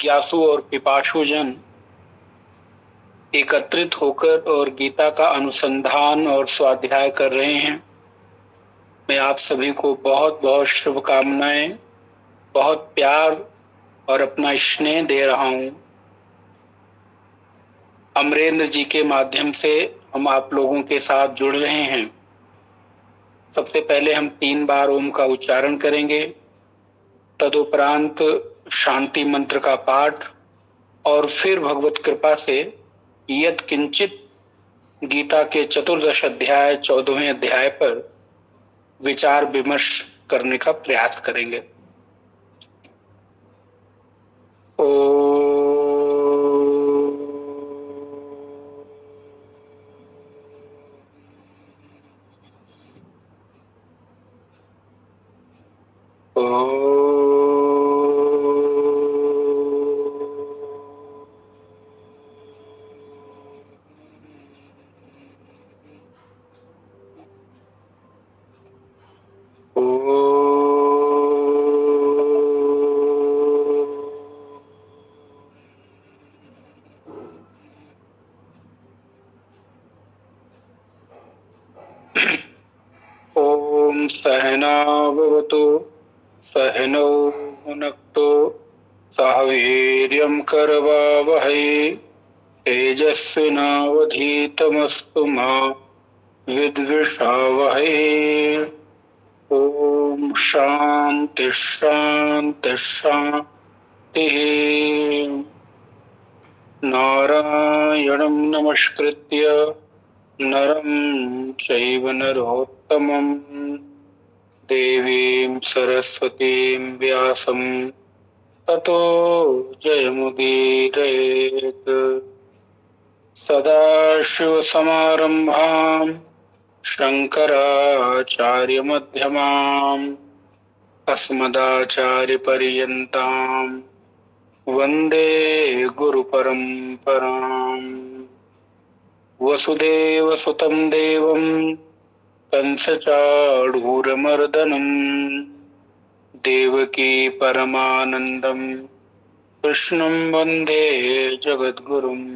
जिज्ञासु और पिपासु जन एकत्रित होकर और गीता का अनुसंधान और स्वाध्याय कर रहे हैं। मैं आप सभी को बहुत बहुत शुभकामनाएं, बहुत प्यार और अपना स्नेह दे रहा हूं। अमरेंद्र जी के माध्यम से हम आप लोगों के साथ जुड़ रहे हैं। सबसे पहले हम 3 बार ओम का उच्चारण करेंगे, तदुपरांत शांति मंत्र का पाठ और फिर भगवत कृपा से यत् किंचित गीता के 14 अध्याय 14वें अध्याय पर विचार विमर्श करने का प्रयास करेंगे। ओम सहना भवतु सहनौ भुनक्तु सह वीर्यं करवावहै तेजस्विनावधीतमस्तु मा विद्विषावहै। ओम शांति शांति शांतिः। नारायणं नमस्कृत्य नरं चैव नरोत्तमं देवीं सरस्वतीं व्यासं ततो जयमुदीरयेत्। सदाशिवसमारम्भां शङ्कराचार्यमध्यमाम् अस्मदाचार्यपर्यन्तां वन्दे गुरुपरम्पराम्। वसुदेवसुतं देवं कंसचाणूरमर्दनं देवकी परमानन्दं कृष्णं वन्दे जगद्गुरुम्।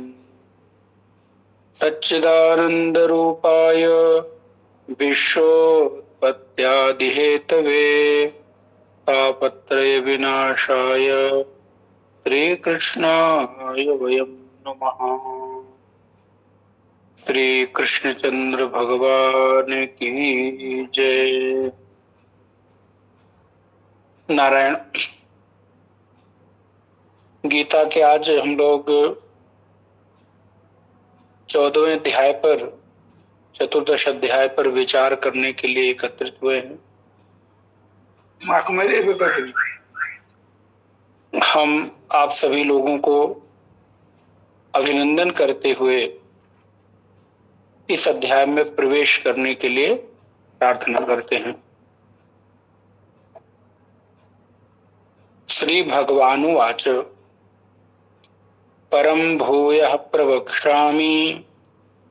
सच्चिदानन्दरूपाय विश्वोत्पत्त्यादिहेतवे तापत्रय विनाशाय श्रीकृष्णाय वयं नमः। श्री कृष्णचंद्र भगवान की जय। नारायण। गीता के आज हम लोग 14वें अध्याय पर 14 अध्याय पर विचार करने के लिए एकत्रित हुए हैं। हम आप सभी लोगों को अभिनंदन करते हुए इस अध्याय में प्रवेश करने के लिए प्रार्थना करते हैं। श्री भगवानुवाच परम भूयः प्रवक्ष्यामि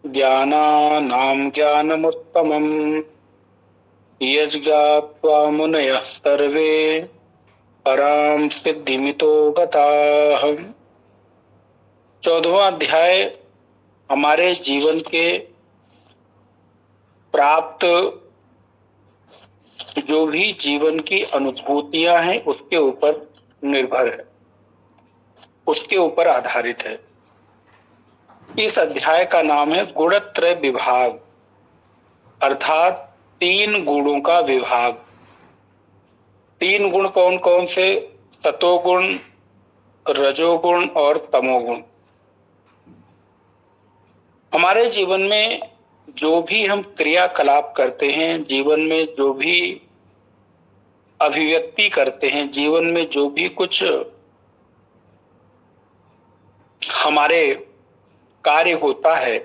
ज्ञानानां ज्ञानमुत्तमम् यज्ञात्वा मुनयः सर्वे परां सिद्धिमितो गताः। 14वां अध्याय हमारे जीवन के प्राप्त जो भी जीवन की अनुभूतियां हैं उसके ऊपर निर्भर है, उसके ऊपर आधारित है। इस अध्याय का नाम है गुणत्रय विभाग, अर्थात 3 गुणों का विभाग। 3 गुण कौन कौन से? सतोगुण, रजोगुण और तमोगुण। हमारे जीवन में जो भी हम क्रियाकलाप करते हैं, जीवन में जो भी अभिव्यक्ति करते हैं, जीवन में जो भी कुछ हमारे कार्य होता है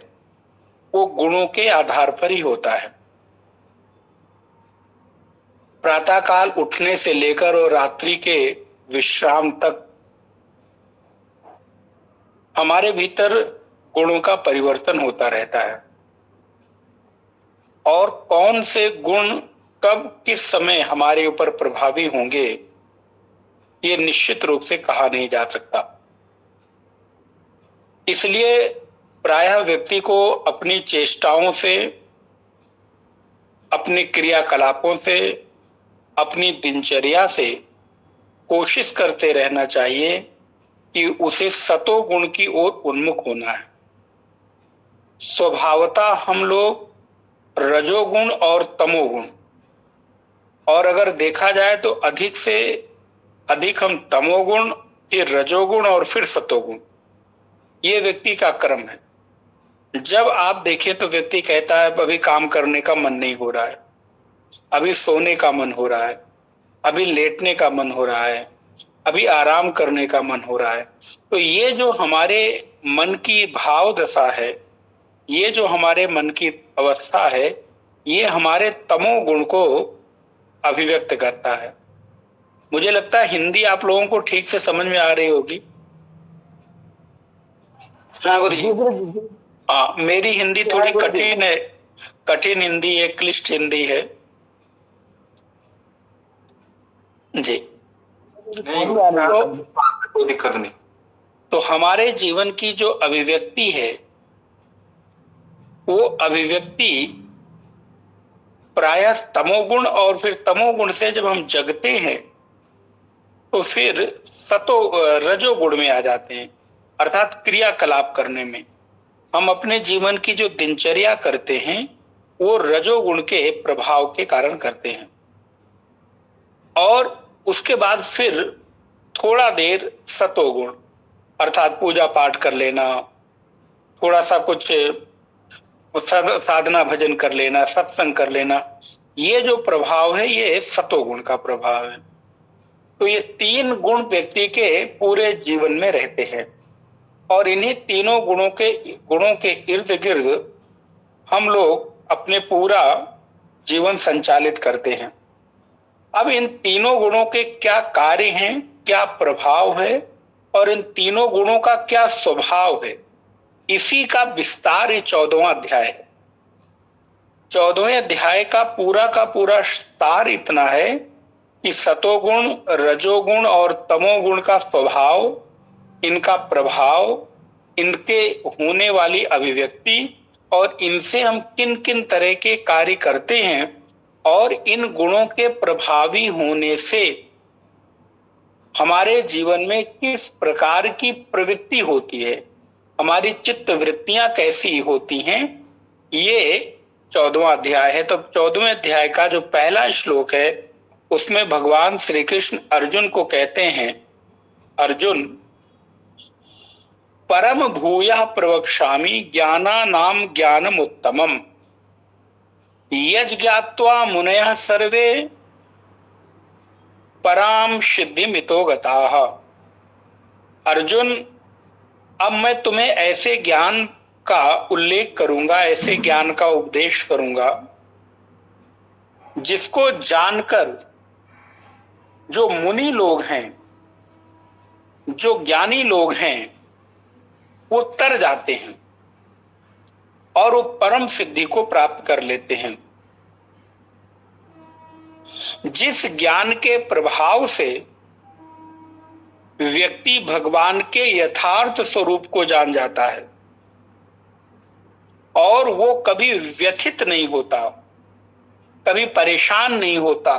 वो गुणों के आधार पर ही होता है। प्रातःकाल उठने से लेकर और रात्रि के विश्राम तक हमारे भीतर गुणों का परिवर्तन होता रहता है, और कौन से गुण कब किस समय हमारे ऊपर प्रभावी होंगे ये निश्चित रूप से कहा नहीं जा सकता। इसलिए प्रायः व्यक्ति को अपनी चेष्टाओं से, अपने क्रियाकलापों से, अपनी दिनचर्या से कोशिश करते रहना चाहिए कि उसे सतो गुण की ओर उन्मुख होना है। स्वभावतः हम लोग रजोगुण और तमोगुण, और अगर देखा जाए तो अधिक से अधिक हम तमोगुण, फिर रजोगुण और फिर सतोगुण, ये व्यक्ति का क्रम है। जब आप देखें तो व्यक्ति कहता है अभी काम करने का मन नहीं हो रहा है, अभी सोने का मन हो रहा है, अभी लेटने का मन हो रहा है, अभी आराम करने का मन हो रहा है। तो ये जो हमारे मन की भाव दशा है, ये जो हमारे मन की अवस्था है, ये हमारे तमोगुण को अभिव्यक्त करता है। मुझे लगता है हिंदी आप लोगों को ठीक से समझ में आ रही होगी। हाँ गुरु जी। हाँ, मेरी हिंदी थोड़ी कठिन है, कठिन हिंदी है, क्लिष्ट हिंदी है जी। कोई दिक्कत नहीं। तो हमारे जीवन की जो अभिव्यक्ति है, वो अभिव्यक्ति प्रायः तमोगुण, और फिर तमोगुण से जब हम जगते हैं तो फिर रजोगुण में आ जाते हैं, अर्थात क्रियाकलाप करने में। हम अपने जीवन की जो दिनचर्या करते हैं वो रजोगुण के प्रभाव के कारण करते हैं, और उसके बाद फिर थोड़ा देर सतोगुण, अर्थात पूजा पाठ कर लेना, थोड़ा सा कुछ साधना भजन कर लेना, सत्संग कर लेना, ये जो प्रभाव है ये सतोगुण का प्रभाव है। तो ये तीन गुण व्यक्ति के पूरे जीवन में रहते हैं, और इन्हीं तीनों गुणों के इर्द गिर्द हम लोग अपने पूरा जीवन संचालित करते हैं। अब इन तीनों गुणों के क्या कार्य हैं, क्या प्रभाव है, और इन तीनों गुणों का क्या स्वभाव है, इसी का विस्तार ये 14वां अध्याय है। 14वें अध्याय का पूरा सार इतना है कि सतोगुण, रजोगुण और तमोगुण का स्वभाव, इनका प्रभाव, इनके होने वाली अभिव्यक्ति, और इनसे हम किन किन तरह के कार्य करते हैं, और इन गुणों के प्रभावी होने से हमारे जीवन में किस प्रकार की प्रवृत्ति होती है, हमारी चित्त वृत्तियां कैसी होती हैं, ये 14वां अध्याय है। तो 14वें अध्याय का जो पहला श्लोक है उसमें भगवान श्री कृष्ण अर्जुन को कहते हैं, अर्जुन परम भूयः प्रवक्ष्यामि ज्ञानानां ज्ञानमुत्तमम् यज्ञात्वा मुनयः सर्वे पराम सिद्धिमितो गताः। अर्जुन, अब मैं तुम्हें ऐसे ज्ञान का उल्लेख करूंगा, ऐसे ज्ञान का उपदेश करूंगा जिसको जानकर जो मुनि लोग हैं, जो ज्ञानी लोग हैं, वो तर जाते हैं और वो परम सिद्धि को प्राप्त कर लेते हैं। जिस ज्ञान के प्रभाव से व्यक्ति भगवान के यथार्थ स्वरूप को जान जाता है और वो कभी व्यथित नहीं होता, कभी परेशान नहीं होता,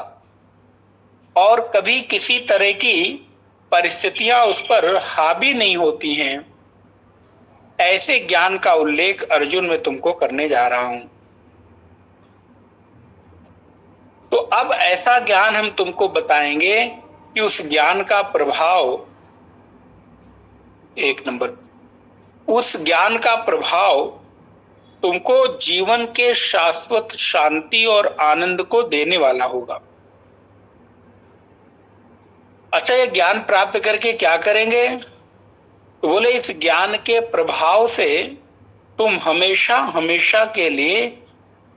और कभी किसी तरह की परिस्थितियां उस पर हावी नहीं होती हैं, ऐसे ज्ञान का उल्लेख अर्जुन मैं तुमको करने जा रहा हूं। तो अब ऐसा ज्ञान हम तुमको बताएंगे कि उस ज्ञान का प्रभाव, एक नंबर, उस ज्ञान का प्रभाव तुमको जीवन के शाश्वत शांति और आनंद को देने वाला होगा। अच्छा, ये ज्ञान प्राप्त करके क्या करेंगे? तो बोले इस ज्ञान के प्रभाव से तुम हमेशा हमेशा के लिए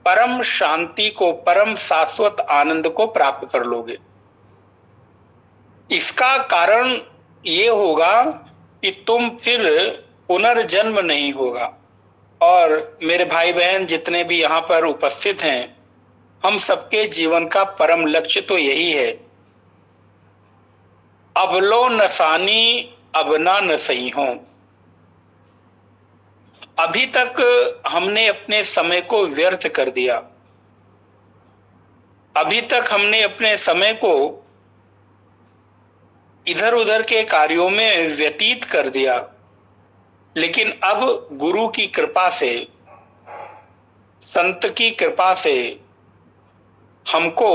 परम शांति को, परम शाश्वत आनंद को प्राप्त कर लोगे। इसका कारण ये होगा कि तुम फिर पुनर्जन्म नहीं होगा। और मेरे भाई बहन जितने भी यहाँ पर उपस्थित हैं, हम सबके जीवन का परम लक्ष्य तो यही है, अबलो नसानी अब ना न सही हो। अभी तक हमने अपने समय को व्यर्थ कर दिया, अभी तक हमने अपने समय को इधर उधर के कार्यों में व्यतीत कर दिया। लेकिन अब गुरु की कृपा से, संत की कृपा से हमको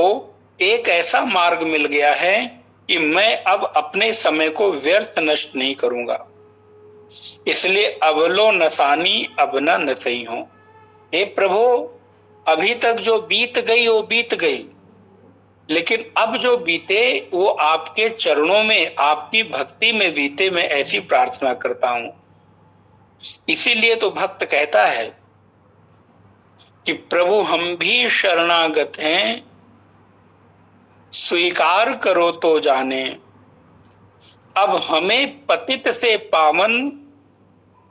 एक ऐसा मार्ग मिल गया है कि मैं अब अपने समय को व्यर्थ नष्ट नहीं करूंगा। इसलिए अबलो नसानी अब न नसई हो। हे प्रभु, अभी तक जो बीत गई वो बीत गई, लेकिन अब जो बीते वो आपके चरणों में, आपकी भक्ति में बीते, मैं ऐसी प्रार्थना करता हूं। इसीलिए तो भक्त कहता है कि प्रभु हम भी शरणागत हैं, स्वीकार करो तो जाने। अब हमें पतित से पावन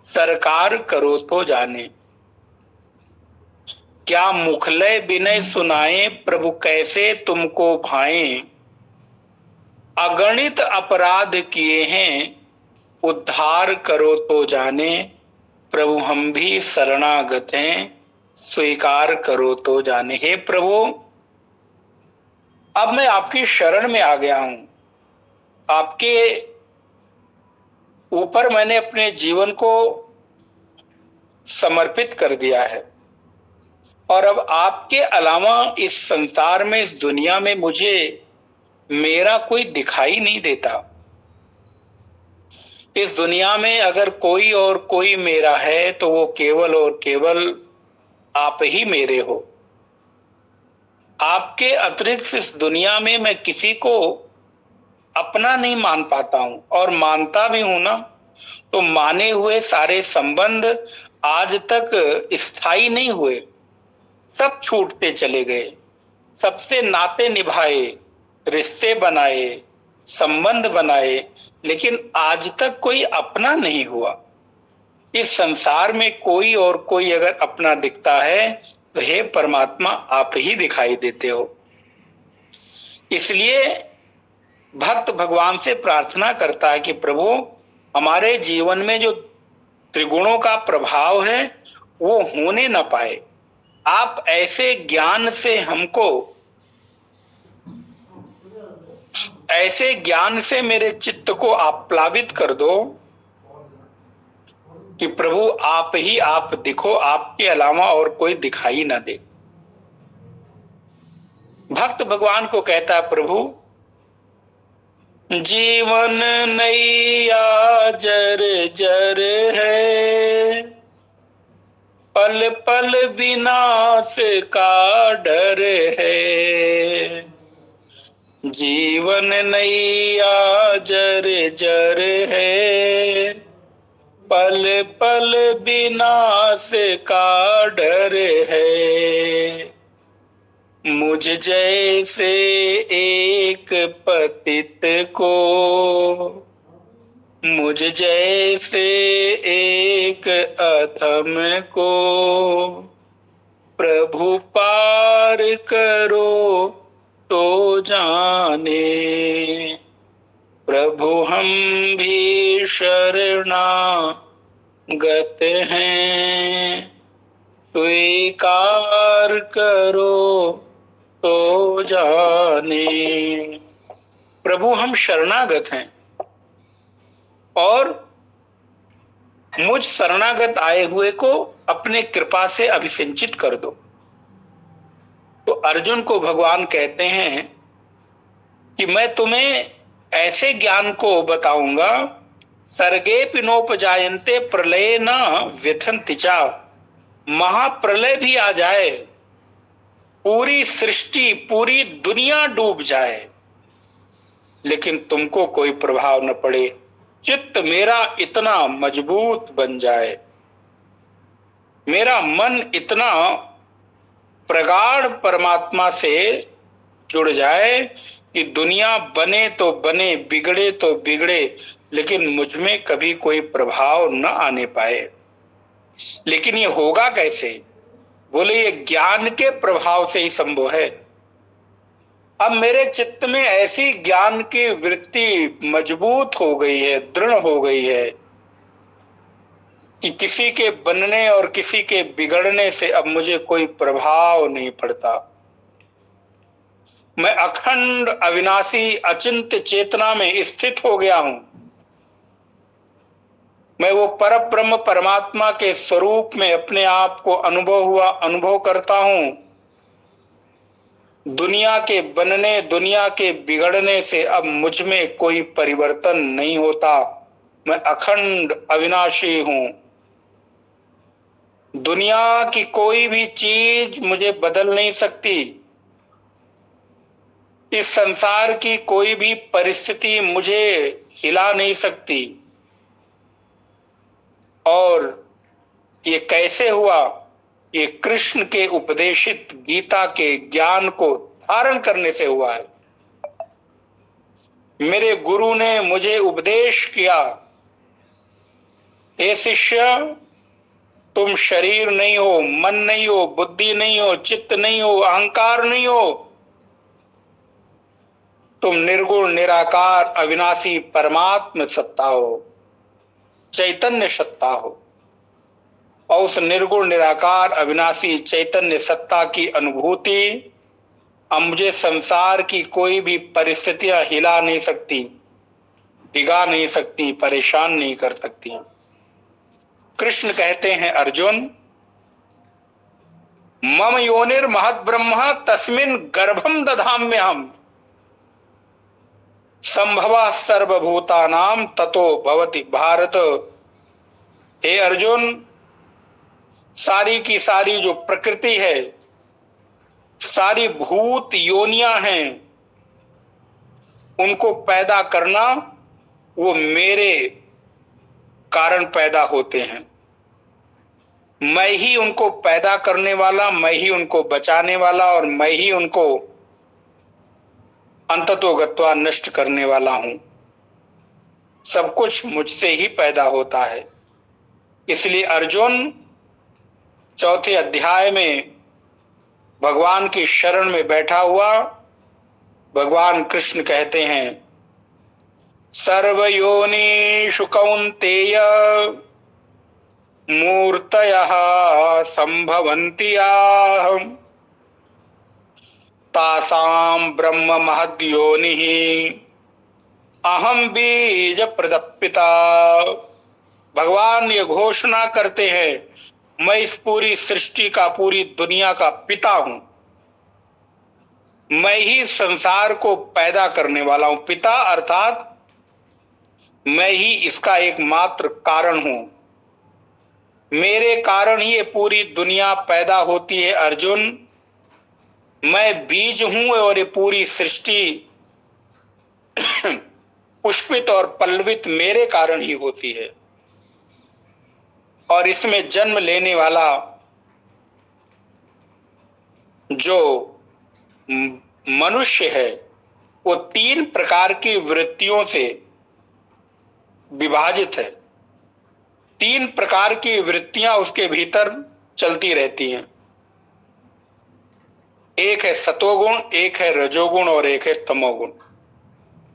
सरकार करो तो जाने। क्या मुखलय विनय सुनाए प्रभु कैसे तुमको भाएं। अगणित अपराध किए हैं उद्धार करो तो जाने। प्रभु हम भी शरणागत हैं, स्वीकार करो तो जाने। हे प्रभु, अब मैं आपकी शरण में आ गया हूं, आपके ऊपर मैंने अपने जीवन को समर्पित कर दिया है, और अब आपके अलावा इस संसार में, इस दुनिया में मुझे मेरा कोई दिखाई नहीं देता। इस दुनिया में अगर कोई और कोई मेरा है तो वो केवल और केवल आप ही मेरे हो। आपके अतिरिक्त इस दुनिया में मैं किसी को अपना नहीं मान पाता हूं, और मानता भी हूं ना तो माने हुए सारे संबंध आज तक स्थायी नहीं हुए, सब छूटते चले गए। सबसे नाते निभाए, रिश्ते बनाए, संबंध बनाए, लेकिन आज तक कोई अपना नहीं हुआ। इस संसार में कोई और कोई अगर अपना दिखता है तो हे परमात्मा, आप ही दिखाई देते हो। इसलिए भक्त भगवान से प्रार्थना करता है कि प्रभु, हमारे जीवन में जो त्रिगुणों का प्रभाव है वो होने न पाए। आप ऐसे ज्ञान से हमको, ऐसे ज्ञान से मेरे चित्त को आप प्लावित कर दो कि प्रभु आप ही आप दिखो, आपके अलावा और कोई दिखाई ना दे। भक्त भगवान को कहता है, प्रभु जीवन नैया जर जर है, पल पल विनाश का डर है। जीवन नैया जर जर है, पल पल विनाश का डर है। मुझ जैसे एक पतित को, मुझ जैसे एक अधम को प्रभु पार करो तो जाने। प्रभु हम भी शरणागत हैं, स्वीकार करो तो जाने। प्रभु हम शरणागत हैं और मुझ शरणागत आए हुए को अपने कृपा से अभिसिंचित कर दो। तो अर्जुन को भगवान कहते हैं कि मैं तुम्हें ऐसे ज्ञान को बताऊंगा, सर्गे पिनोपजायन्ते प्रलय न व्यथन्ति चा। महाप्रलय भी आ जाए, पूरी सृष्टि, पूरी दुनिया डूब जाए, लेकिन तुमको कोई प्रभाव न पड़े। चित्त मेरा इतना मजबूत बन जाए, मेरा मन इतना प्रगाढ़ परमात्मा से जुड़ जाए कि दुनिया बने तो बने, बिगड़े तो बिगड़े, लेकिन मुझ में कभी कोई प्रभाव न आने पाए। लेकिन ये होगा कैसे? बोले ये ज्ञान के प्रभाव से ही संभव है। अब मेरे चित्त में ऐसी ज्ञान की वृत्ति मजबूत हो गई है, दृढ़ हो गई है कि किसी के बनने और किसी के बिगड़ने से अब मुझे कोई प्रभाव नहीं पड़ता। मैं अखंड अविनाशी अचिंत्य चेतना में स्थित हो गया हूं। मैं वो परब्रह्म परमात्मा के स्वरूप में अपने आप को अनुभव करता हूं। दुनिया के बनने, दुनिया के बिगड़ने से अब मुझ में कोई परिवर्तन नहीं होता। मैं अखंड अविनाशी हूं। दुनिया की कोई भी चीज मुझे बदल नहीं सकती। इस संसार की कोई भी परिस्थिति मुझे हिला नहीं सकती। और ये कैसे हुआ? ये कृष्ण के उपदेशित गीता के ज्ञान को धारण करने से हुआ है। मेरे गुरु ने मुझे उपदेश किया, हे शिष्य, तुम शरीर नहीं हो, मन नहीं हो, बुद्धि नहीं हो, चित्त नहीं हो, अहंकार नहीं हो। तुम निर्गुण निराकार अविनाशी परमात्म सत्ता हो, चैतन्य सत्ता हो। और उस निर्गुण निराकार अविनाशी चैतन्य सत्ता की अनुभूति अब मुझे संसार की कोई भी परिस्थितियां हिला नहीं सकती, डिगा नहीं सकती, परेशान नहीं कर सकती। कृष्ण कहते हैं, अर्जुन, मम योनिर महद ब्रह्म तस्मिन गर्भम दधाम्यहम् संभवा सर्वभूतानाम ततो भवति भारत। हे अर्जुन, सारी की सारी जो प्रकृति है, सारी भूत योनियां हैं, उनको पैदा करना वो मेरे कारण पैदा होते हैं। मैं ही उनको पैदा करने वाला, मैं ही उनको बचाने वाला और मैं ही उनको अंततोगत्वा नष्ट करने वाला हूं। सब कुछ मुझसे ही पैदा होता है। इसलिए अर्जुन, चौथे अध्याय में भगवान की शरण में बैठा हुआ भगवान कृष्ण कहते हैं, सर्वयोनिषु कौन्तेय मूर्तयः संभवन्ति याः तासां ब्रह्म महद्योनिः अहम बीज प्रदपिता। भगवान ये घोषणा करते हैं, मैं इस पूरी सृष्टि का, पूरी दुनिया का पिता हूं। मैं ही संसार को पैदा करने वाला हूं। पिता अर्थात मैं ही इसका एकमात्र कारण हूं। मेरे कारण ही ये पूरी दुनिया पैदा होती है। अर्जुन, मैं बीज हूं और ये पूरी सृष्टि पुष्पित और पल्लवित मेरे कारण ही होती है। और इसमें जन्म लेने वाला जो मनुष्य है वो 3 प्रकार की वृत्तियों से विभाजित है। 3 प्रकार की वृत्तियां उसके भीतर चलती रहती हैं। एक है सतोगुण, एक है रजोगुण और एक है तमोगुण।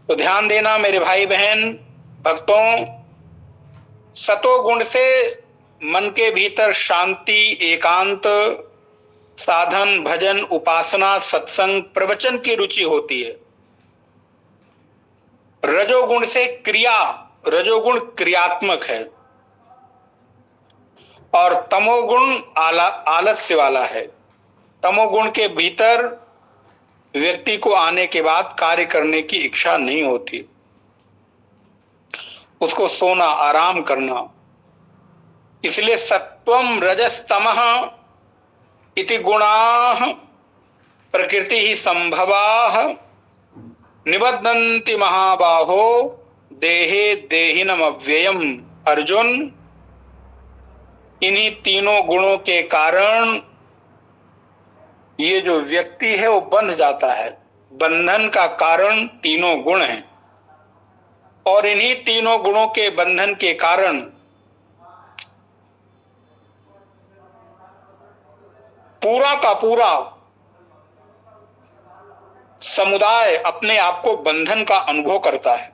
तो ध्यान देना मेरे भाई बहन भक्तों, सतोगुण से मन के भीतर शांति, एकांत, साधन, भजन, उपासना, सत्संग, प्रवचन की रुचि होती है। रजोगुण से क्रिया, रजोगुण क्रियात्मक है। और तमोगुण आलस्य वाला है। तमोगुण के भीतर व्यक्ति को आने के बाद कार्य करने की इच्छा नहीं होती, उसको सोना, आराम करना। इसलिए सत्वम रजस्तमः इति गुणाः प्रकृति ही संभवाः निबध्नन्ति महाबाहो देहे देहिनम अव्ययम। अर्जुन, इन्हीं तीनों गुणों के कारण ये जो व्यक्ति है वो बंध जाता है। बंधन का कारण तीनों गुण हैं। और इन्हीं तीनों गुणों के बंधन के कारण पूरा का पूरा समुदाय अपने आप को बंधन का अनुभव करता है।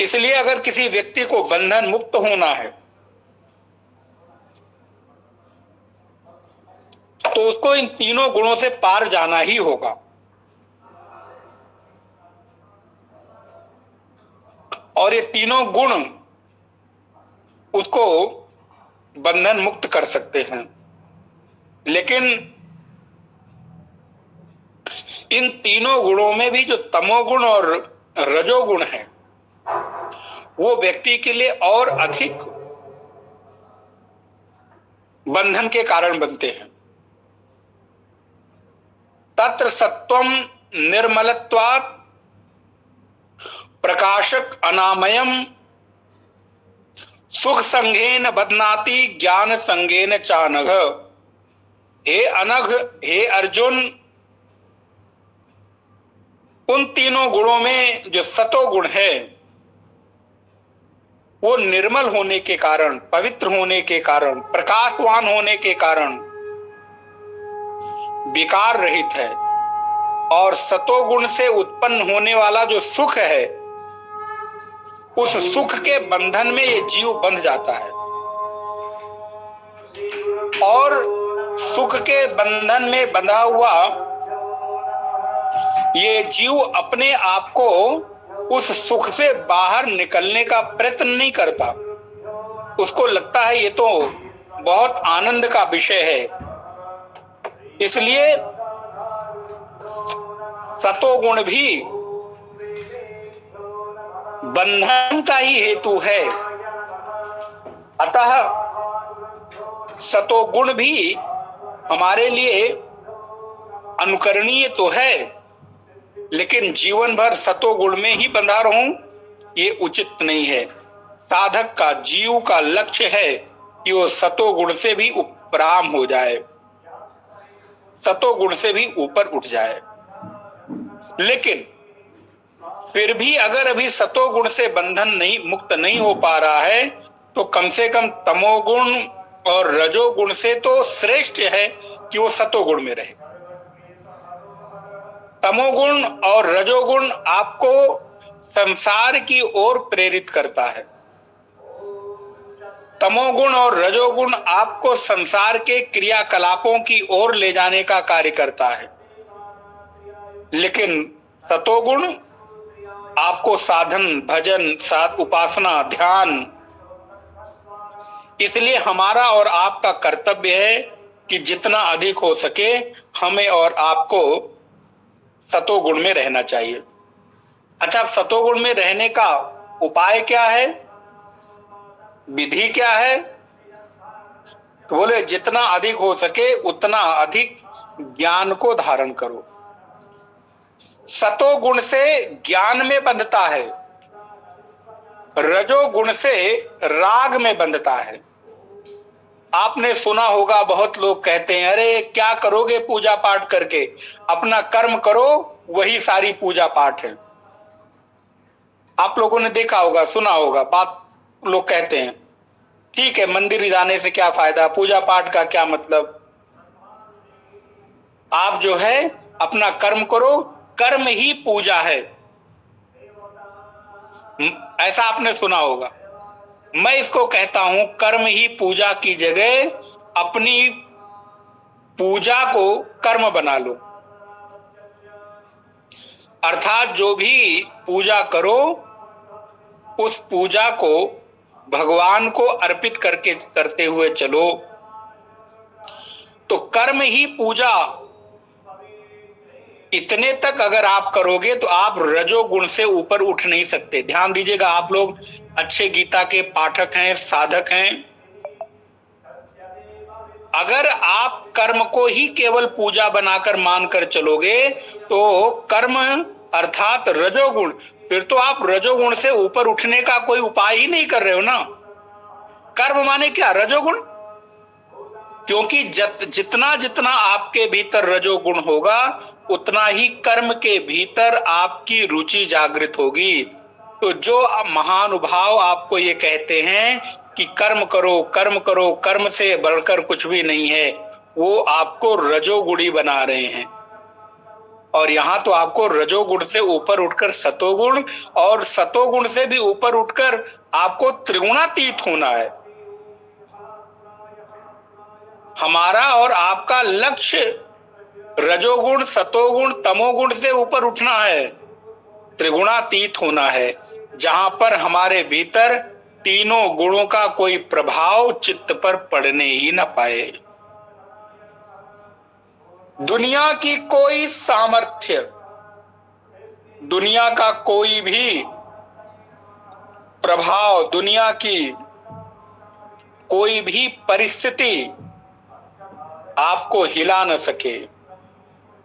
इसलिए अगर किसी व्यक्ति को बंधन मुक्त होना है तो उसको इन तीनों गुणों से पार जाना ही होगा। और ये तीनों गुण उसको बंधन मुक्त कर सकते हैं। लेकिन इन तीनों गुणों में भी जो तमोगुण और रजोगुण है वो व्यक्ति के लिए और अधिक बंधन के कारण बनते हैं। तत्र सत्वम निर्मलत्वात् प्रकाशक अनामयम सुख संगेन बदनाति ज्ञान संगेन चानघ। हे अनघ, हे अर्जुन, उन तीनों गुणों में जो सतो गुण है वो निर्मल होने के कारण, पवित्र होने के कारण, प्रकाशवान होने के कारण विकार रहित है। और सतो गुण से उत्पन्न होने वाला जो सुख है उस सुख के बंधन में ये जीव बंध जाता है। और सुख के बंधन में बंधा हुआ ये जीव अपने आप को उस सुख से बाहर निकलने का प्रयत्न नहीं करता। उसको लगता है ये तो बहुत आनंद का विषय है। इसलिए सतोगुण भी बंधन का ही हेतु है। अतः सतोगुण भी हमारे लिए अनुकरणीय तो है, लेकिन जीवन भर सतोगुण में ही बंधा रहूं ये उचित नहीं है। साधक का, जीव का लक्ष्य है कि वो सतोगुण से भी उपराम हो जाए, सतोगुण से भी ऊपर उठ जाए। लेकिन फिर भी अगर अभी सतोगुण से बंधन नहीं, मुक्त नहीं हो पा रहा है तो कम से कम तमोगुण और रजोगुण से तो श्रेष्ठ है कि वो सतोगुण में रहे। तमोगुण और रजोगुण आपको संसार की ओर प्रेरित करता है। तमोगुण और रजोगुण आपको संसार के क्रियाकलापों की ओर ले जाने का कार्य करता है। लेकिन सतोगुण आपको साधन, भजन, उपासना, ध्यान। इसलिए हमारा और आपका कर्तव्य है कि जितना अधिक हो सके हमें और आपको सतोगुण में रहना चाहिए। अच्छा, सतोगुण में रहने का उपाय क्या है, विधि क्या है? तो बोले जितना अधिक हो सके उतना अधिक ज्ञान को धारण करो। सतोगुण से ज्ञान में बंधता है, रजोगुण से राग में बंधता है। आपने सुना होगा, बहुत लोग कहते हैं अरे क्या करोगे पूजा पाठ करके, अपना कर्म करो, वही सारी पूजा पाठ है। आप लोगों ने देखा होगा, सुना होगा, बात लोग कहते हैं ठीक है मंदिर जाने से क्या फायदा, पूजा पाठ का क्या मतलब। आप जो है अपना कर्म करो, कर्म ही पूजा है, ऐसा आपने सुना होगा। मैं इसको कहता हूं कर्म ही पूजा की जगह अपनी पूजा को कर्म बना लो। अर्थात जो भी पूजा करो उस पूजा को भगवान को अर्पित करके करते हुए चलो। तो कर्म ही पूजा इतने तक अगर आप करोगे तो आप रजोगुण से ऊपर उठ नहीं सकते। ध्यान दीजिएगा, आप लोग अच्छे गीता के पाठक हैं, साधक हैं। अगर आप कर्म को ही केवल पूजा बनाकर मानकर चलोगे तो कर्म अर्थात रजोगुण, फिर तो आप रजोगुण से ऊपर उठने का कोई उपाय ही नहीं कर रहे हो ना। कर्म माने क्या? रजोगुण। क्योंकि जितना जितना आपके भीतर रजोगुण होगा उतना ही कर्म के भीतर आपकी रुचि जागृत होगी। तो जो महानुभाव आपको ये कहते हैं कि कर्म करो, कर्म करो, कर्म से बढ़कर कुछ भी नहीं है, वो आपको रजोगुणी बना रहे हैं। और यहां तो आपको रजोगुण से ऊपर उठकर सतोगुण और सतोगुण से भी ऊपर उठकर आपको त्रिगुणातीत होना है। हमारा और आपका लक्ष्य रजोगुण, सतोगुण, तमोगुण से ऊपर उठना है, त्रिगुणातीत होना है, जहां पर हमारे भीतर तीनों गुणों का कोई प्रभाव चित्त पर पड़ने ही न पाए। दुनिया की कोई सामर्थ्य, दुनिया का कोई भी प्रभाव, दुनिया की कोई भी परिस्थिति आपको हिला न सके,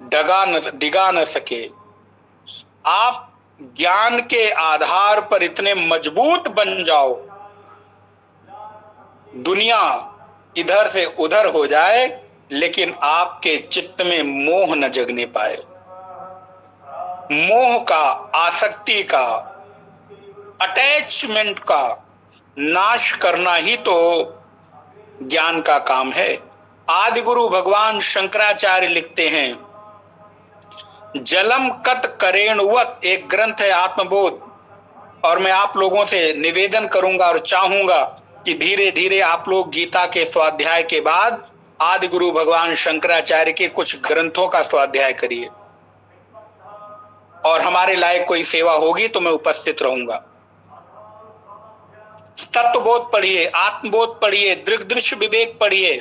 डिगा न सके। आप ज्ञान के आधार पर इतने मजबूत बन जाओ, दुनिया इधर से उधर हो जाए लेकिन आपके चित्त में मोह न जगने पाए। मोह का, आसक्ति का, अटैचमेंट का नाश करना ही तो ज्ञान का काम है। आदि गुरु भगवान शंकराचार्य लिखते हैं, जलम कत करेणुवत, एक ग्रंथ है आत्मबोध, और मैं आप लोगों से निवेदन करूंगा और चाहूंगा कि धीरे धीरे आप लोग गीता के स्वाध्याय के बाद आदि गुरु भगवान शंकराचार्य के कुछ ग्रंथों का स्वाध्याय करिए, और हमारे लायक कोई सेवा होगी तो मैं उपस्थित रहूंगा। तत्वबोध पढ़िए, आत्मबोध पढ़िए, दृग्दृश्य विवेक पढ़िए,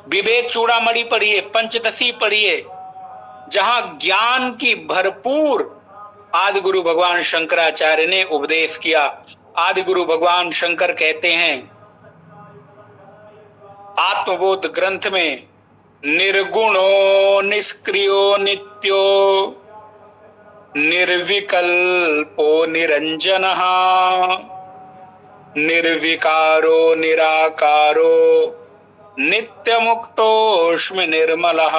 विवेक चूड़ामणि पढ़िए, पंचदशी पढ़िए, जहां ज्ञान की भरपूर आदि गुरु भगवान शंकराचार्य ने उपदेश किया। आदि गुरु भगवान शंकर कहते हैं आत्मबोध ग्रंथ में, निर्गुणो निष्क्रियो नित्यो निर्विकल्पो निरंजनः निर्विकारो निराकारो नित्यमुक्तोष्मि निर्मलः।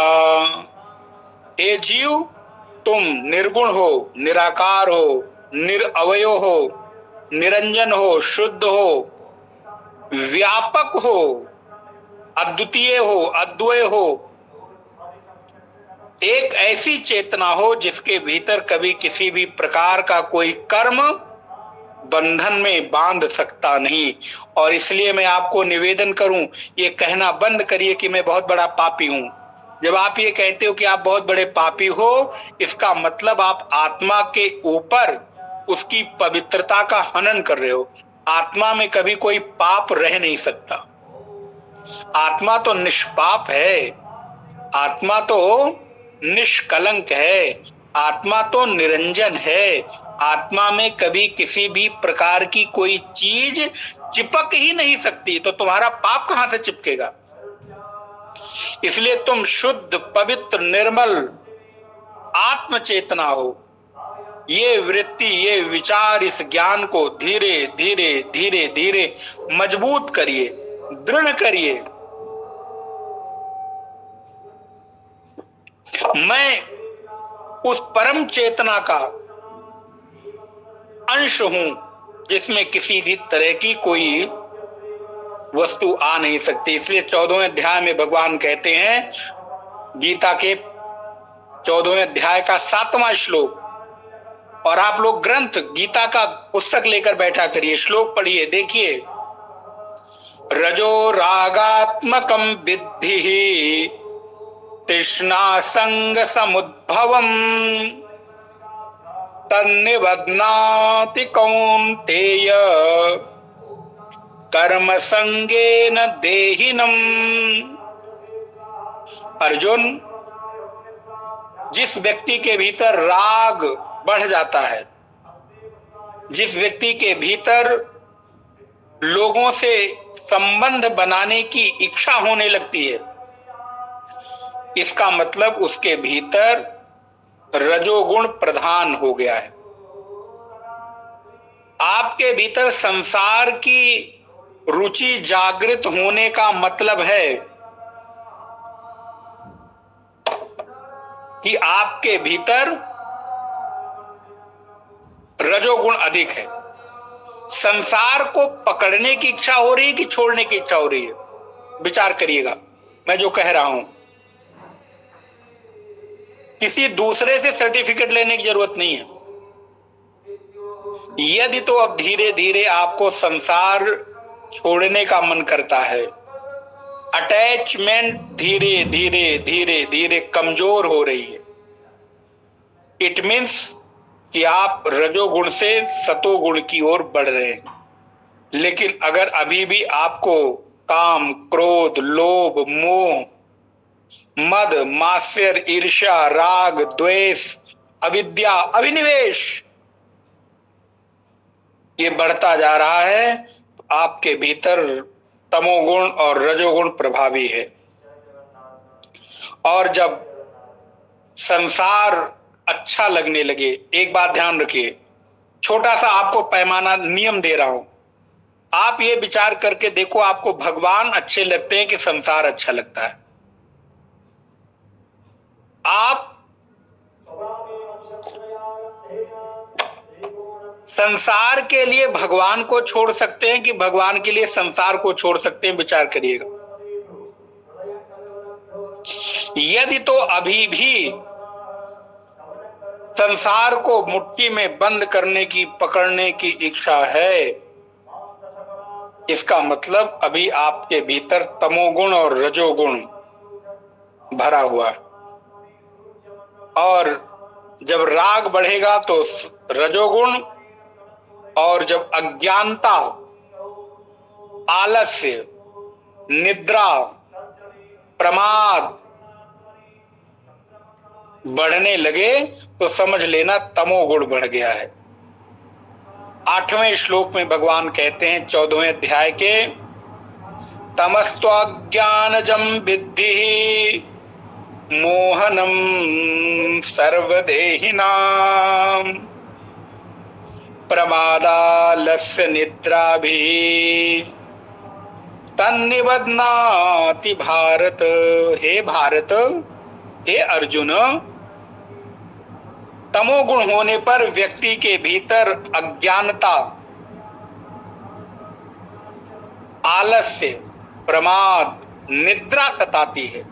हे जीव, तुम निर्गुण हो, निराकार हो, निरअवय हो, निरंजन हो, शुद्ध हो, व्यापक हो, अद्वितीय हो, अद्वय हो, एक ऐसी चेतना हो जिसके भीतर कभी किसी भी प्रकार का कोई कर्म बंधन में बांध सकता नहीं। और इसलिए मैं आपको निवेदन करूं, ये कहना बंद करिए कि मैं बहुत बड़ा पापी हूं। जब आप ये कहते हो कि आप बहुत बड़े पापी हो, इसका मतलब आप आत्मा के ऊपर उसकी पवित्रता का हनन कर रहे हो। आत्मा में कभी कोई पाप रह नहीं सकता। आत्मा तो निष्पाप है, आत्मा तो निष्कलंक है, आत्मा तो निरंजन है। आत्मा में कभी किसी भी प्रकार की कोई चीज चिपक ही नहीं सकती, तो तुम्हारा पाप कहां से चिपकेगा? इसलिए तुम शुद्ध, पवित्र, निर्मल आत्म चेतना हो। ये वृत्ति, ये विचार, इस ज्ञान को धीरे धीरे धीरे धीरे मजबूत करिए, दृढ़ करिए। मैं उस परम चेतना का अंश हूं जिसमें किसी भी तरह की कोई वस्तु आ नहीं सकती। इसलिए 14वें अध्याय में भगवान कहते हैं, गीता के 14वें अध्याय का 7वां श्लोक, और आप लोग ग्रंथ गीता का पुस्तक लेकर बैठा करिए, श्लोक पढ़िए, देखिए, रजो रागात्मकम विद्धि तृष्णा संग समुद्भवम तन्निबध्नाति कौन्तेय कर्म संगेन देहिनम। अर्जुन, जिस व्यक्ति के भीतर राग बढ़ जाता है, जिस व्यक्ति के भीतर लोगों से संबंध बनाने की इच्छा होने लगती है, इसका मतलब उसके भीतर रजोगुण प्रधान हो गया है। आपके भीतर संसार की रुचि जागृत होने का मतलब है कि आपके भीतर रजोगुण अधिक है। संसार को पकड़ने की इच्छा हो रही है कि छोड़ने की इच्छा हो रही है? विचार करिएगा मैं जो कह रहा हूं। किसी दूसरे से सर्टिफिकेट लेने की जरूरत नहीं है। यदि तो अब धीरे धीरे आपको संसार छोड़ने का मन करता है, अटैचमेंट धीरे धीरे धीरे धीरे कमजोर हो रही है, इट मीन्स कि आप रजोगुण से सतोगुण की ओर बढ़ रहे हैं। लेकिन अगर अभी भी आपको काम, क्रोध, लोभ, मोह, मद, मात्सर्य, ईर्ष्या, राग, द्वेष, अविद्या, अभिनिवेश ये बढ़ता जा रहा है, तो आपके भीतर तमोगुण और रजोगुण प्रभावी है। और जब संसार अच्छा लगने लगे, एक बात ध्यान रखिए, छोटा सा आपको पैमाना नियम दे रहा हूं, आप ये विचार करके देखो, आपको भगवान अच्छे लगते हैं कि संसार अच्छा लगता है? आप संसार के लिए भगवान को छोड़ सकते हैं कि भगवान के लिए संसार को छोड़ सकते हैं? विचार करिएगा। यदि तो अभी भी संसार को मुट्ठी में बंद करने की, पकड़ने की इच्छा है, इसका मतलब अभी आपके भीतर तमोगुण और रजोगुण भरा हुआ है। और जब राग बढ़ेगा तो रजोगुण, और जब अज्ञानता, आलस्य, निद्रा, प्रमाद बढ़ने लगे तो समझ लेना तमोगुण बढ़ गया है। 8वें श्लोक में भगवान कहते हैं 14वें अध्याय के, तमस्त्वज्ञानजं विद्धि मोहनम सर्वदेहिनां प्रमादालस्य निद्राभिः तन्निबध्नाति भारत। हे भारत, हे अर्जुन, तमोगुण होने पर व्यक्ति के भीतर अज्ञानता, आलस्य, प्रमाद, निद्रा सताती है।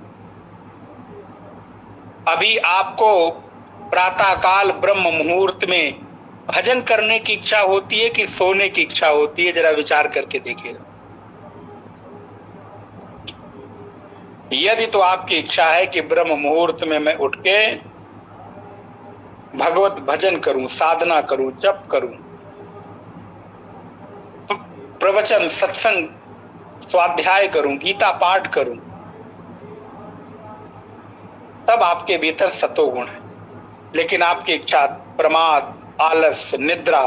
अभी आपको प्रातःकाल ब्रह्म मुहूर्त में भजन करने की इच्छा होती है कि सोने की इच्छा होती है? जरा विचार करके देखिएगा। यदि तो आपकी इच्छा है कि ब्रह्म मुहूर्त में मैं उठ के भगवत भजन करूं, साधना करूं, जप करूं, प्रवचन, सत्संग, स्वाध्याय करूं, गीता पाठ करूं, तब आपके भीतर सतोगुण है। लेकिन आपकी इच्छा प्रमाद, आलस, निद्रा,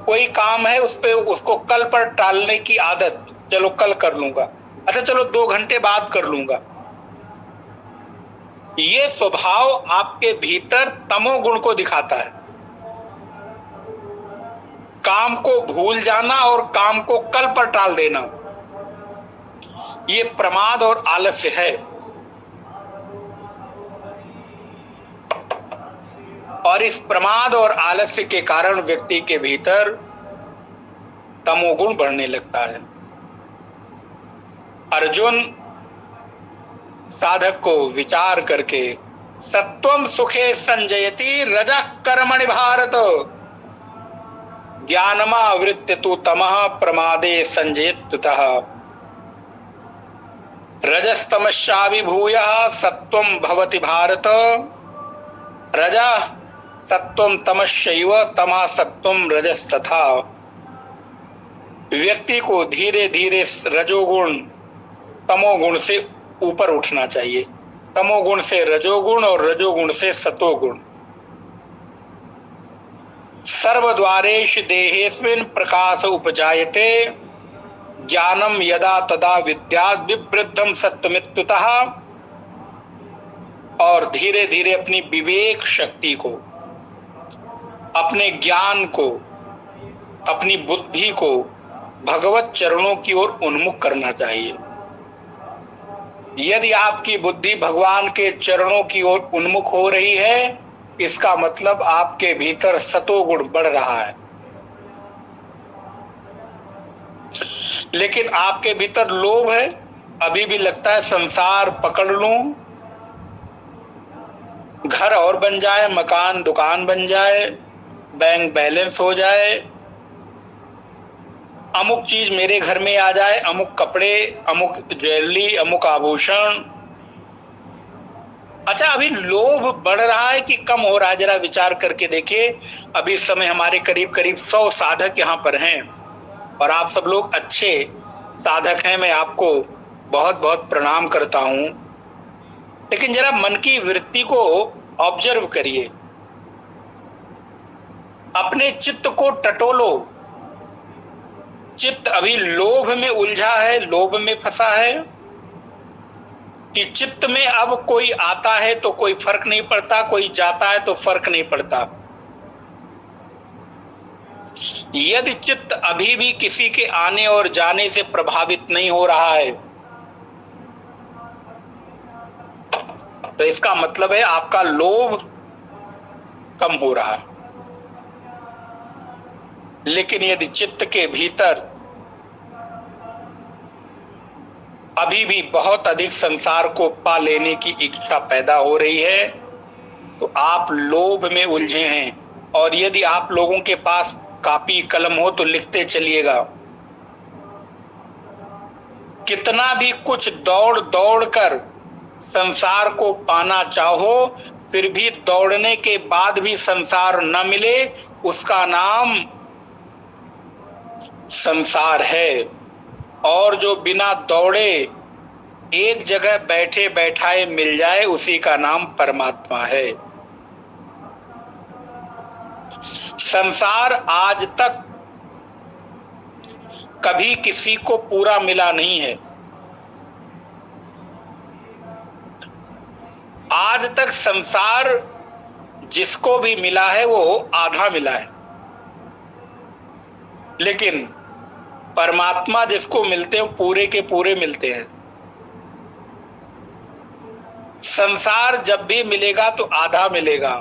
कोई काम है उस पे, उसको कल पर टालने की आदत, चलो कल कर लूंगा, अच्छा चलो 2 घंटे बाद कर लूंगा, ये स्वभाव आपके भीतर तमोगुण को दिखाता है। काम को भूल जाना और काम को कल पर टाल देना, ये प्रमाद और आलस्य है। और इस प्रमाद और आलस्य के कारण व्यक्ति के भीतर तमोगुण बढ़ने लगता है। अर्जुन साधक को विचार करके, सत्वम सुखे संजयति रजः कर्मणि भारत ज्ञानमावृत्य तु तमः प्रमादे संजयत्युतः रजस्तमश्चाभिभूय सत्वं भवति भारत रजः सत्वं तमश्चैव तमः सत्वं रजस्तथा। व्यक्ति को धीरे धीरे रजोगुण तमोगुण से ऊपर उठना चाहिए, तमोगुण से रजोगुण और रजोगुण से सतोगुण। सर्वद्वारेषु देहेस्मिन् प्रकाश उपजायते ज्ञानम यदा तदा विद्यात् विवृद्धं सत्वमित्युतः। और धीरे धीरे अपनी विवेक शक्ति को, अपने ज्ञान को, अपनी बुद्धि को भगवत चरणों की ओर उन्मुख करना चाहिए। यदि आपकी बुद्धि भगवान के चरणों की ओर उन्मुख हो रही है, इसका मतलब आपके भीतर सतोगुण बढ़ रहा है। लेकिन आपके भीतर लोभ है, अभी भी लगता है संसार पकड़ लूं, घर और बन जाए, मकान दुकान बन जाए, बैंक बैलेंस हो जाए, अमुक चीज मेरे घर में आ जाए, अमुक कपड़े, अमुक ज्वेलरी, अमुक आभूषण। अच्छा, अभी लोभ बढ़ रहा है कि कम हो रहा है? जरा विचार करके देखिए। अभी इस समय हमारे करीब करीब 100 साधक यहाँ पर हैं और आप सब लोग अच्छे साधक हैं। मैं आपको बहुत बहुत प्रणाम करता हूं। लेकिन जरा मन की वृत्ति को ऑब्जर्व करिए, अपने चित्त को टटोलो। चित्त अभी लोभ में उलझा है, लोभ में फंसा है कि चित्त में अब कोई आता है तो कोई फर्क नहीं पड़ता, कोई जाता है तो फर्क नहीं पड़ता। यदि चित्त अभी भी किसी के आने और जाने से प्रभावित नहीं हो रहा है तो इसका मतलब है आपका लोभ कम हो रहा है। लेकिन यदि चित्त के भीतर अभी भी बहुत अधिक संसार को पा लेने की इच्छा पैदा हो रही है तो आप लोभ में उलझे हैं। और यदि आप लोगों के पास कॉपी कलम हो तो लिखते चलिएगा। कितना भी कुछ दौड़ दौड़ कर संसार को पाना चाहो, फिर भी दौड़ने के बाद भी संसार न मिले, उसका नाम संसार है। और जो बिना दौड़े एक जगह बैठे बैठाए मिल जाए, उसी का नाम परमात्मा है। संसार आज तक कभी किसी को पूरा मिला नहीं है। आज तक संसार जिसको भी मिला है वो आधा मिला है। लेकिन परमात्मा जिसको मिलते हैं पूरे के पूरे मिलते हैं। संसार जब भी मिलेगा तो आधा मिलेगा,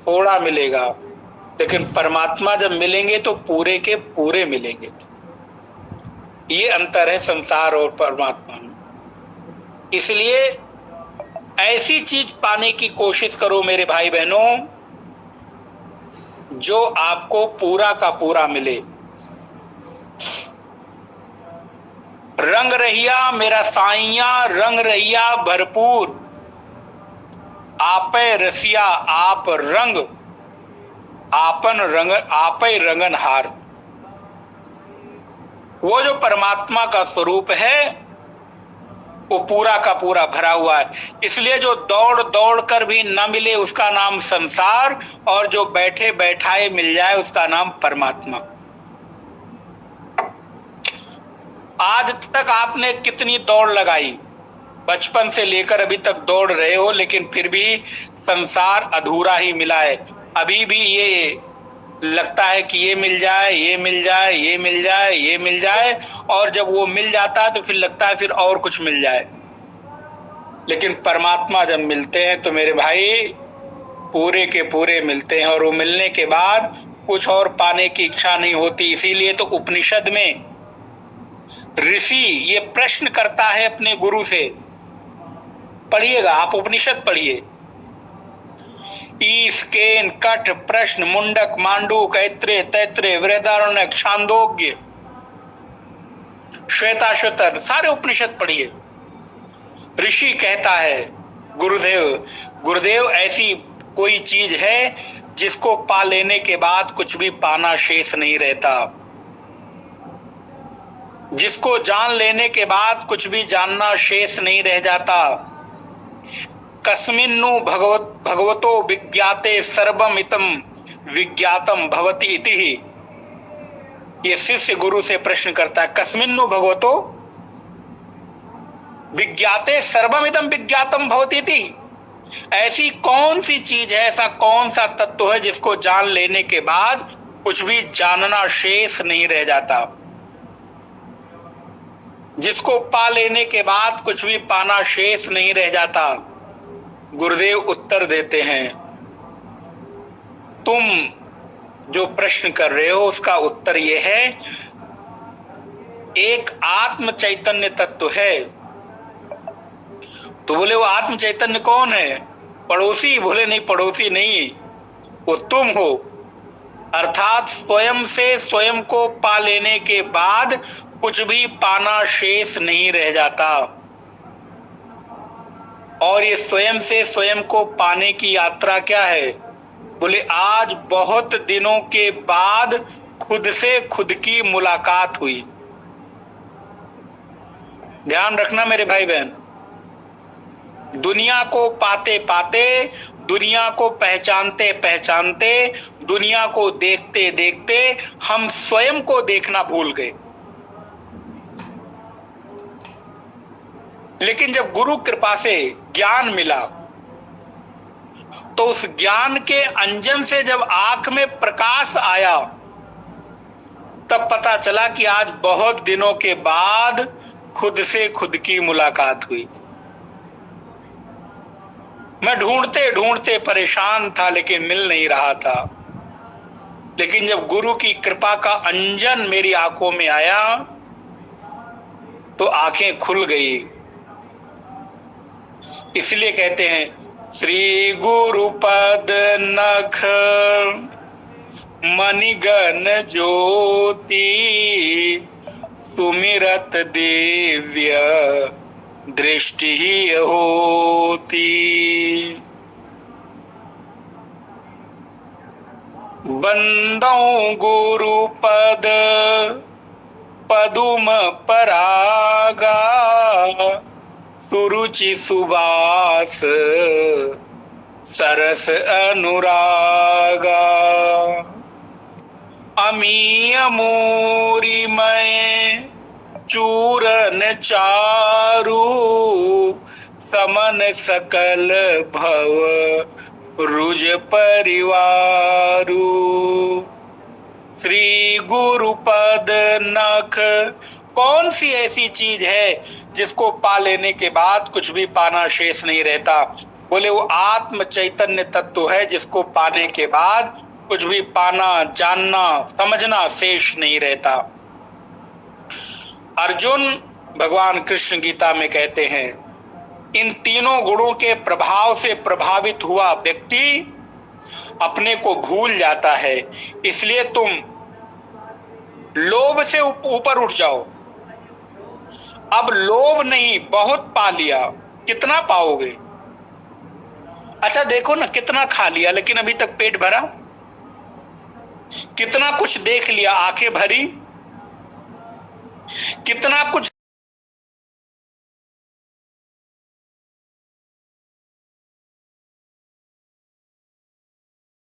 थोड़ा मिलेगा, लेकिन परमात्मा जब मिलेंगे तो पूरे के पूरे मिलेंगे। ये अंतर है संसार और परमात्मा में। इसलिए ऐसी चीज पाने की कोशिश करो मेरे भाई बहनों, जो आपको पूरा का पूरा मिले। रंग रहिया मेरा साइया, रंग रहिया भरपूर, आपे रसिया आप रंग, आपन रंग आपे रंगन हार। वो जो परमात्मा का स्वरूप है वो पूरा का पूरा भरा हुआ है। इसलिए जो दौड़ दौड़ कर भी न मिले उसका नाम संसार, और जो बैठे बैठाए मिल जाए उसका नाम परमात्मा। आज तक आपने कितनी दौड़ लगाई, बचपन से लेकर अभी तक दौड़ रहे हो, लेकिन फिर भी संसार अधूरा ही मिला है। अभी भी ये लगता है कि ये मिल जाए, ये मिल जाए, ये मिल जाए, ये मिल जाए, और जब वो मिल जाता है तो फिर लगता है फिर और कुछ मिल जाए। लेकिन परमात्मा जब मिलते हैं तो मेरे भाई पूरे के पूरे मिलते हैं, और वो मिलने के बाद कुछ और पाने की इच्छा नहीं होती। इसीलिए तो उपनिषद में ऋषि ये प्रश्न करता है अपने गुरु से। पढ़िएगा, आप उपनिषद पढ़िए। ईश केन कठ प्रश्न मुंडक मांडूक ऐत्रेय तैत्रेय वृहदारण्य छांदोग्य श्वेताश्वतर, सारे उपनिषद पढ़िए। ऋषि कहता है गुरुदेव ऐसी कोई चीज है जिसको पा लेने के बाद कुछ भी पाना शेष नहीं रहता, जिसको जान लेने के बाद कुछ भी जानना शेष नहीं रह जाता। कस्मिन्नु भगवतो विज्ञाते सर्वम इतम विज्ञातम भवति इति ही। ये शिष्य गुरु से प्रश्न करता है, कस्मिन्नु भगवतो विज्ञाते सर्वम इतम विज्ञातम भवति इति। ऐसी कौन सी चीज है, ऐसा कौन सा तत्व है जिसको जान लेने के बाद कुछ भी जानना शेष नहीं रह जाता, जिसको पा लेने के बाद कुछ भी पाना शेष नहीं रह जाता। गुरुदेव उत्तर देते हैं, तुम जो प्रश्न कर रहे हो उसका उत्तर यह है, एक आत्म चैतन्य तत्व है। तो बोले वो आत्म चैतन्य कौन है? पड़ोसी? बोले नहीं, पड़ोसी नहीं, वो तुम हो। अर्थात स्वयं से स्वयं को पा लेने के बाद कुछ भी पाना शेष नहीं रह जाता। और ये स्वयं से स्वयं को पाने की यात्रा क्या है? बोले आज बहुत दिनों के बाद खुद से खुद की मुलाकात हुई। ध्यान रखना मेरे भाई बहन, दुनिया को पाते पाते, दुनिया को पहचानते पहचानते, दुनिया को देखते देखते हम स्वयं को देखना भूल गए। लेकिन जब गुरु कृपा से ज्ञान मिला तो उस ज्ञान के अंजन से जब आंख में प्रकाश आया तब पता चला कि आज बहुत दिनों के बाद खुद से खुद की मुलाकात हुई। मैं ढूंढते ढूंढते परेशान था लेकिन मिल नहीं रहा था। लेकिन जब गुरु की कृपा का अंजन मेरी आंखों में आया तो आंखें खुल गई। इसलिए कहते हैं श्री गुरु पद नख मणिगण ज्योति सुमिरत दिव्य दृष्टि होती। बंदौ गुरु पद पदुम परागा सुरुचि सुबास सरस अनुरागा। अमीय मूरी में चूरन चारु समन सकल भव रुज परिवारु। श्री गुरु पद नख, कौन सी ऐसी चीज है जिसको पा लेने के बाद कुछ भी पाना शेष नहीं रहता? बोले वो आत्म चैतन्य तत्व है जिसको पाने के बाद कुछ भी पाना, जानना, समझना शेष नहीं रहता। अर्जुन भगवान कृष्ण गीता में कहते हैं इन तीनों गुणों के प्रभाव से प्रभावित हुआ व्यक्ति अपने को भूल जाता है। इसलिए तुम लोभ से ऊपर उठ जाओ। अब लोभ नहीं, बहुत पा लिया, कितना पाओगे? अच्छा देखो ना, कितना खा लिया लेकिन अभी तक पेट भरा? कितना कुछ देख लिया, आंखें भरी? कितना कुछ